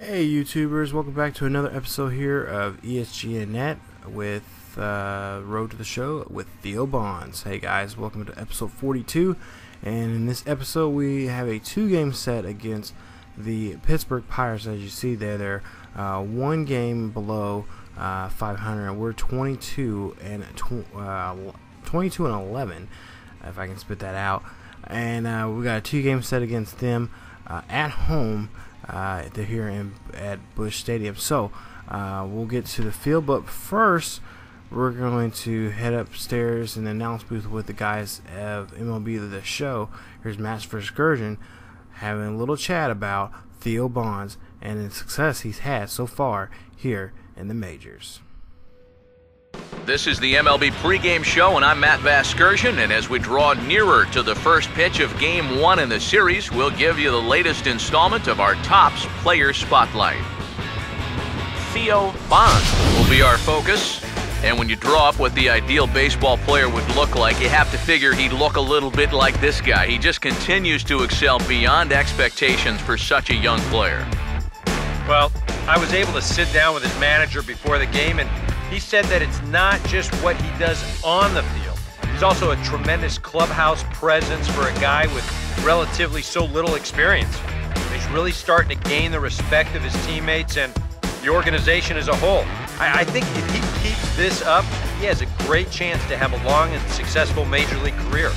Hey YouTubers, welcome back to another episode here of ESGNet with Road to the Show with Theo Bonds. Hey guys, welcome to episode 42, and in this episode we have a two-game set against the Pittsburgh Pirates. As you see there, they're one game below 500, and we're 22 and 11, if I can spit that out. And we got a two-game set against them at home. They're here at Busch Stadium. So we'll get to the field, but first we're going to head upstairs in the announce booth with the guys of MLB The Show. Here's Match for Excursion having a little chat about Theo Bonds and the success he's had so far here in the majors. This is the MLB pregame show, and I'm Matt Vasgersian, and as we draw nearer to the first pitch of Game 1 in the series, we'll give you the latest installment of our Topps Player Spotlight. Theo Bonds will be our focus, and when you draw up what the ideal baseball player would look like, you have to figure he'd look a little bit like this guy. He just continues to excel beyond expectations for such a young player. Well, I was able to sit down with his manager before the game, and he said that it's not just what he does on the field. He's also a tremendous clubhouse presence for a guy with relatively so little experience. He's really starting to gain the respect of his teammates and the organization as a whole. I think if he keeps this up, he has a great chance to have a long and successful major league career.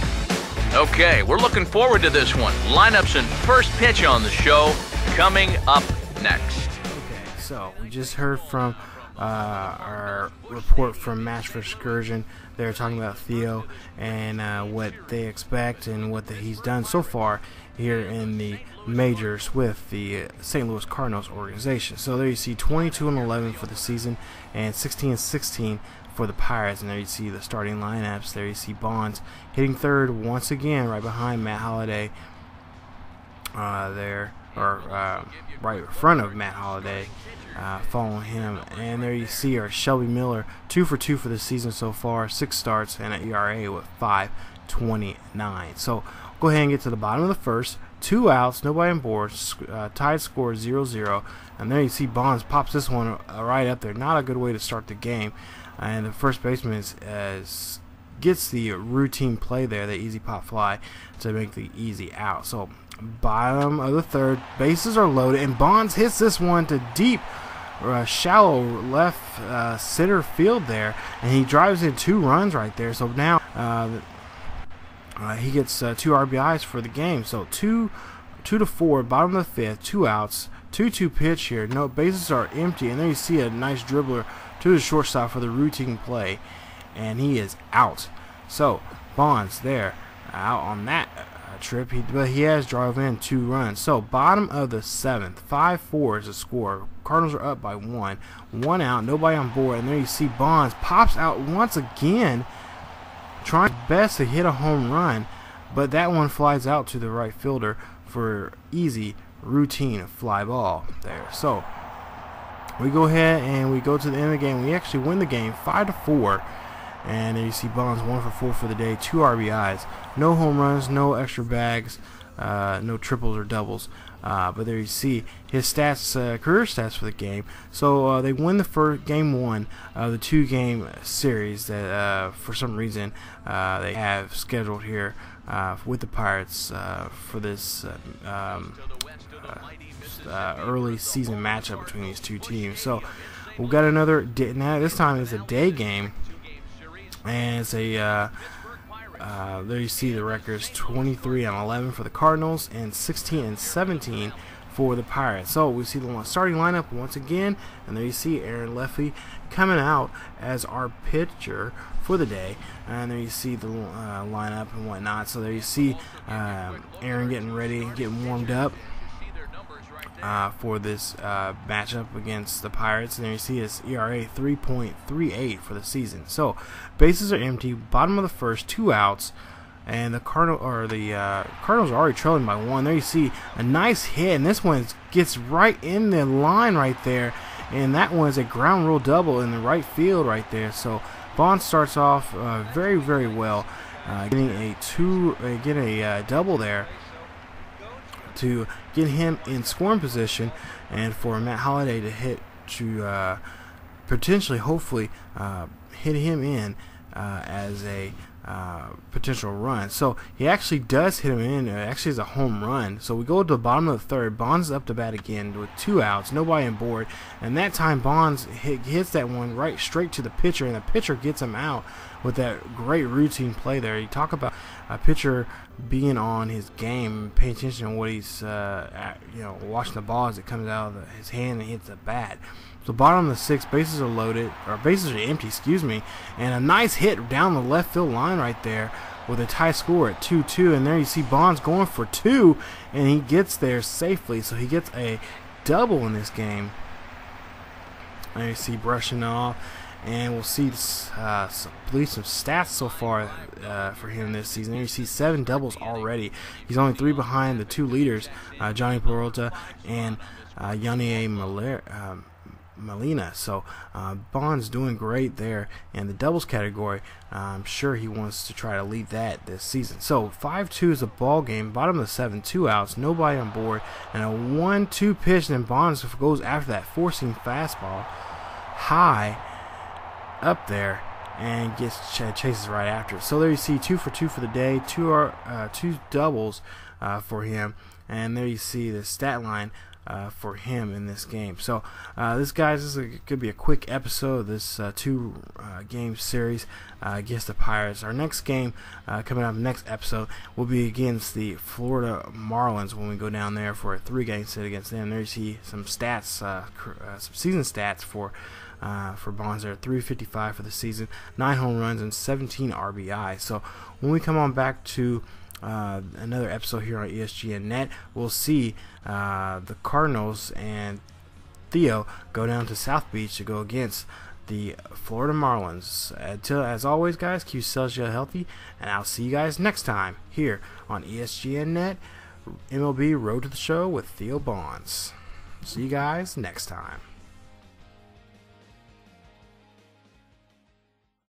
Okay, we're looking forward to this one. Lineups and first pitch on the show coming up next. Okay, so we just heard from our report from Match for Excursion. They're talking about Theo and what they expect and what he's done so far here in the majors with the St. Louis Cardinals organization. So there you see 22 and 11 for the season and 16 and 16 for the Pirates. And there you see the starting lineups. There you see Bonds hitting third once again, right behind Matt Holliday. Right in front of Matt Holliday. Following him, and there you see our Shelby Miller, 2 for 2 for the season so far, 6 starts and an ERA with 5.29. So go ahead and get to the bottom of the first, 2 outs, nobody on board, tied score 0-0, and there you see Bonds pops this one right up there. Not a good way to start the game, and the first baseman gets the routine play there, the easy pop fly to make the easy out. So bottom of the third, bases are loaded, and Bonds hits this one to deep shallow left center field there, and he drives in 2 runs right there. So now he gets 2 RBIs for the game. So 2 to 4, bottom of the fifth, 2 outs, 2-2 pitch here. No, bases are empty, and there you see a nice dribbler to the shortstop for the routine play, and he is out. So Bonds there out on that trip, but he has drove in 2 runs. So bottom of the 7th, 5-4 is the score. Cardinals are up by 1 out, nobody on board, and there you see Bonds pops out once again, trying his best to hit a home run, but that one flies out to the right fielder for easy routine fly ball there. So we go ahead and we go to the end of the game. We actually win the game 5-4. And there you see Bonds 1 for 4 for the day, 2 RBIs, no home runs, no extra bags, no triples or doubles. But there you see his stats, career stats for the game. So they win the first game 1 of the 2-game series that for some reason they have scheduled here with the Pirates for this early season matchup between these two teams. So we've got another day. Now this time it's a day game. And it's a there you see the records: 23 and 11 for the Cardinals and 16 and 17 for the Pirates. So we see the starting lineup once again, and there you see Aaron Leffey coming out as our pitcher for the day, and there you see the lineup and whatnot. So there you see Aaron getting ready, getting warmed up for this matchup against the Pirates, and there you see his ERA 3.38 for the season. So bases are empty, bottom of the first, 2 outs, and the Cardinals are already trailing by 1. There you see a nice hit, and this one gets right in the line right there, and that one is a ground rule double in the right field right there. So Bonds starts off very, very well, getting a double there to get him in scoring position, and for Matt Holliday to hit to potentially, hopefully, hit him in as a potential run. So he actually does hit him in. Actually, is a home run. So we go to the bottom of the third. Bonds is up to bat again with 2 outs, nobody on board, and that time Bonds hits that one right straight to the pitcher, and the pitcher gets him out with that great routine play there. You talk about a pitcher being on his game, paying attention to what he's watching the ball as it comes out of his hand and hits the bat. So bottom of the 6th, bases are loaded, or bases are empty, excuse me, and a nice hit down the left field line right there with a tie score at 2-2, and there you see Bonds going for 2, and he gets there safely, so he gets a double in this game. There you see brushing off, and we'll see some stats so far for him this season. There you see 7 doubles already. He's only 3 behind the 2 leaders, Johnny Peralta and Yanni Molina. So Bonds doing great there in the doubles category. I'm sure he wants to try to lead that this season. So 5-2 is a ball game. Bottom of the 7th, 2 outs, nobody on board, and a 1-2 pitch. And then Bonds goes after that forcing fastball high up there and chases right after it. So there you see 2 for 2 for the day, 2 doubles for him, and there you see the stat line for him in this game. So this could be a quick episode of this 2 game series against the Pirates. Our next game coming up next episode will be against the Florida Marlins when we go down there for a 3-game set against them. There you see some stats, some season stats for Bonds there. 355 for the season, 9 home runs and 17 RBI. So when we come on back to another episode here on ESGNet, we'll see the Cardinals and Theo go down to South Beach to go against the Florida Marlins. As always, guys, keep yourselves healthy, and I'll see you guys next time here on ESGNet MLB Road to the Show with Theo Bonds. See you guys next time.